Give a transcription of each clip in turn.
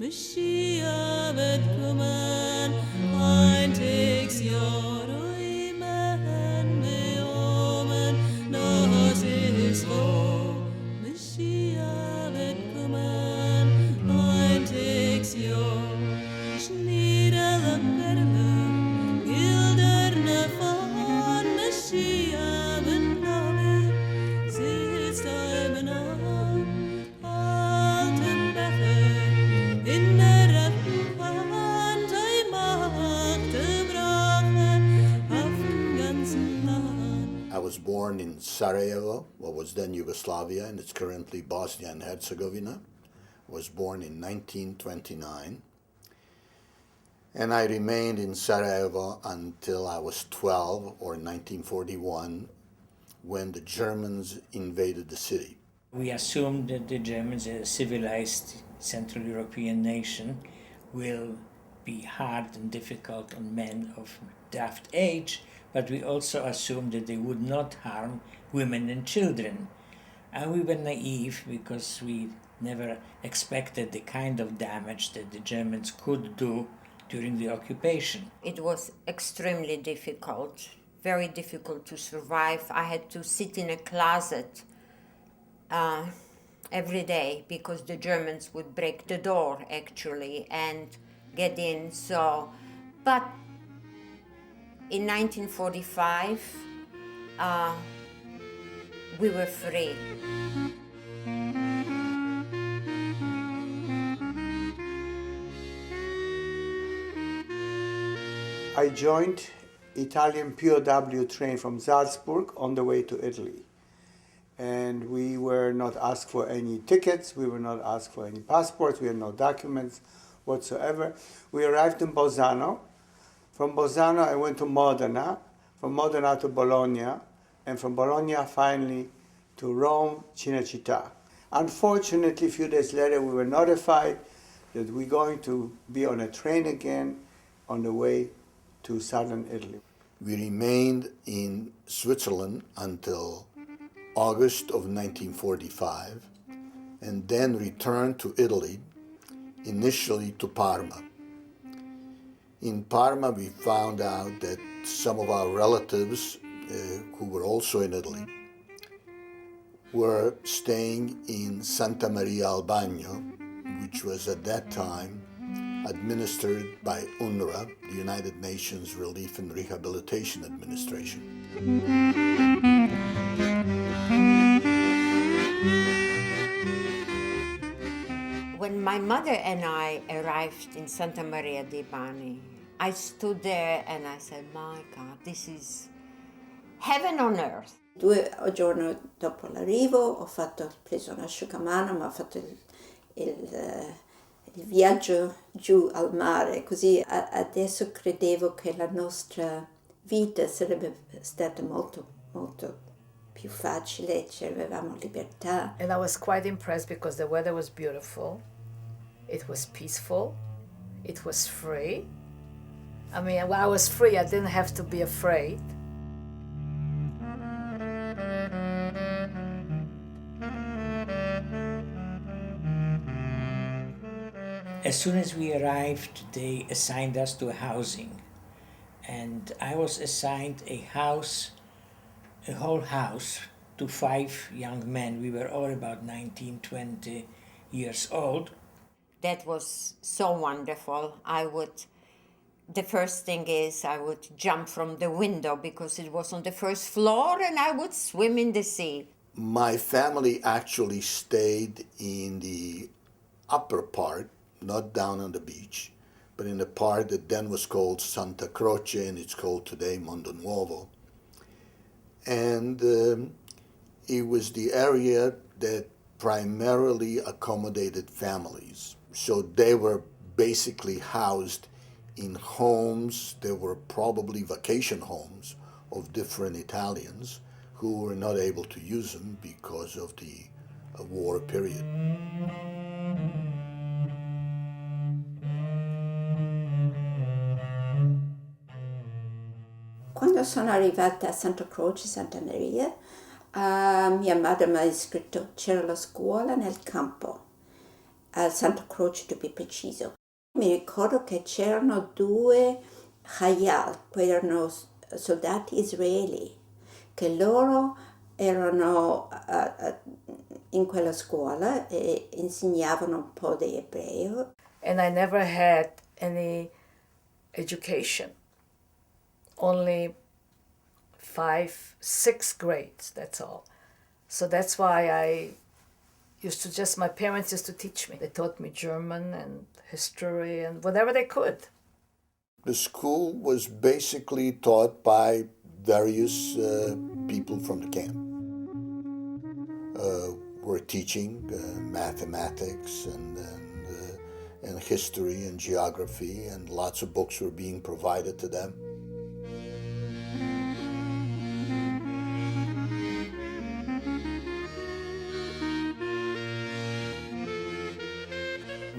Mashiach wird kommen, eintagsjahr oimen meomen, das ist wahr. Mashiach wird kommen, eintagsjahr. Schniedele Perle, gilderne von Mashiach wird kommen, sitzt einem an, alten Becher. I was born in Sarajevo, what was then Yugoslavia, and it's currently Bosnia and Herzegovina. I was born in 1929, and I remained in Sarajevo until I was 12, or 1941, when the Germans invaded the city. We assumed that the Germans, a civilized Central European nation, will be hard and difficult on men of daft age, but we also assumed that they would not harm women and children. And we were naive because we never expected the kind of damage that the Germans could do during the occupation. It was extremely difficult, very difficult to survive. I had to sit in a closet every day because the Germans would break the door actually and get in. But in 1945 we were free. I joined Italian POW train from Salzburg on the way to Italy. And we were not asked for any tickets, we were not asked for any passports, we had no documents whatsoever. We arrived in Bolzano. From Bolzano I went to Modena, from Modena to Bologna, and from Bologna finally to Rome, Cinecittà. Unfortunately, a few days later we were notified that we're going to be on a train again on the way to southern Italy. We remained in Switzerland until August of 1945, and then returned to Italy, initially to Parma. In Parma, we found out that some of our relatives, who were also in Italy, were staying in Santa Maria al Bagno, which was at that time administered by UNRWA, the United Nations Relief and Rehabilitation Administration. When my mother and I arrived in Santa Maria dei Bagni, I stood there and I said, my God, this is heaven on earth. 2 giorni dopo l'arrivo ho preso un asciugamano, ma ho fatto il viaggio giù al mare, così adesso credevo che la nostra vita sarebbe stata molto, molto più facile, avevamo libertà. And I was quite impressed because the weather was beautiful, it was peaceful, it was free. I mean, when I was free, I didn't have to be afraid. As soon as we arrived, they assigned us to a housing. And I was assigned a whole house, to 5 young men. We were all about 19, 20 years old. That was so wonderful. The first thing is I would jump from the window because it was on the first floor and I would swim in the sea. My family actually stayed in the upper part, not down on the beach, but in the part that then was called Santa Croce and it's called today Mondo Nuovo. And it was the area that primarily accommodated families. So they were basically housed in homes. They were probably vacation homes of different Italians who were not able to use them because of the war period. Quando sono arrivata a Santa Croce, Santa Maria, mia madre mi ha scritto c'era la scuola nel campo a Santa Croce to be preciso. Mi ricordo che c'erano due Hayal, erano soldati israeli, che loro erano in quella scuola e insegnavano un po' di ebreo. And I never had any education, only 5, 6 grades, that's all. So that's why my parents used to teach me. They taught me German and history and whatever they could. The school was basically taught by various people from the camp. Were teaching mathematics and history and geography, and lots of books were being provided to them.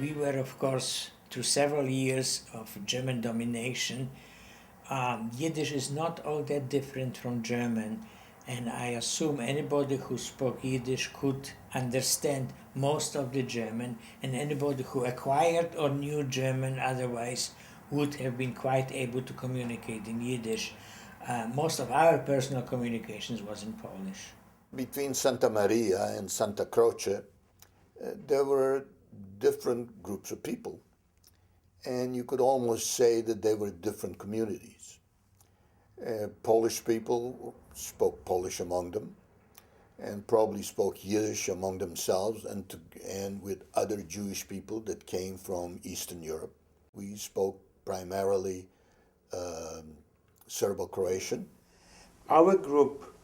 We were, of course, through several years of German domination. Yiddish is not all that different from German, and I assume anybody who spoke Yiddish could understand most of the German, and anybody who acquired or knew German otherwise would have been quite able to communicate in Yiddish. Most of our personal communications was in Polish. Between Santa Maria and Santa Croce, there were different groups of people, and you could almost say that they were different communities. Polish people spoke Polish among them, and probably spoke Yiddish among themselves and with other Jewish people that came from Eastern Europe. We spoke primarily Serbo-Croatian. Our group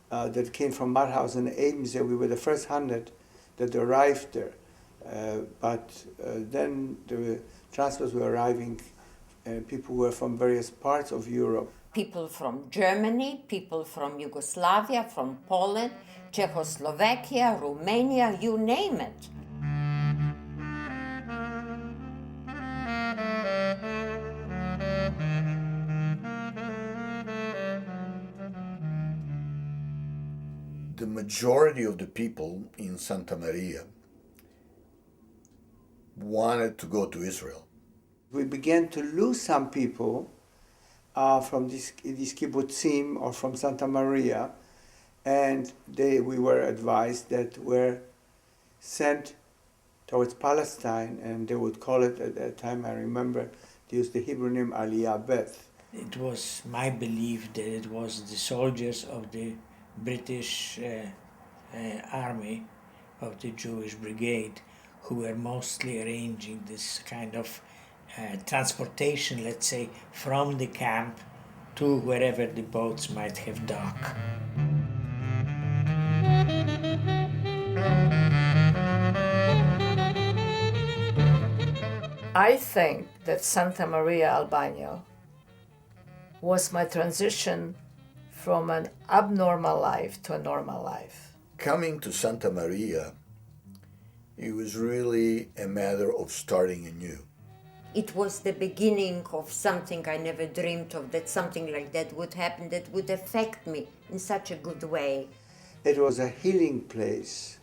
that came from Mauthausen and Ebensee, we were the first 100 that arrived there. But then the transfers were arriving, and people were from various parts of Europe. People from Germany, people from Yugoslavia, from Poland, Czechoslovakia, Romania, you name it. The majority of the people in Santa Maria wanted to go to Israel. We began to lose some people from these kibbutzim or from Santa Maria, and we were advised that were sent towards Palestine, and they would call it at that time, I remember, they used the Hebrew name Aliyah Beth. It was my belief that it was the soldiers of the British army, of the Jewish brigade, who were mostly arranging this kind of transportation, let's say, from the camp to wherever the boats might have docked. I think that Santa Maria, Albania, was my transition from an abnormal life to a normal life. Coming to Santa Maria, it was really a matter of starting anew. It was the beginning of something I never dreamed of, that something like that would happen, that would affect me in such a good way. It was a healing place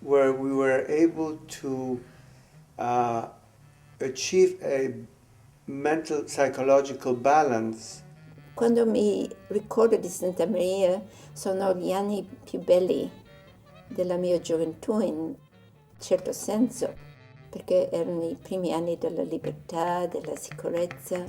where we were able to achieve a mental, psychological balance. Quando mi ricordo di Santa Maria sono gli anni più belli della mia gioventù in certo senso, perché erano i primi anni della libertà, della sicurezza.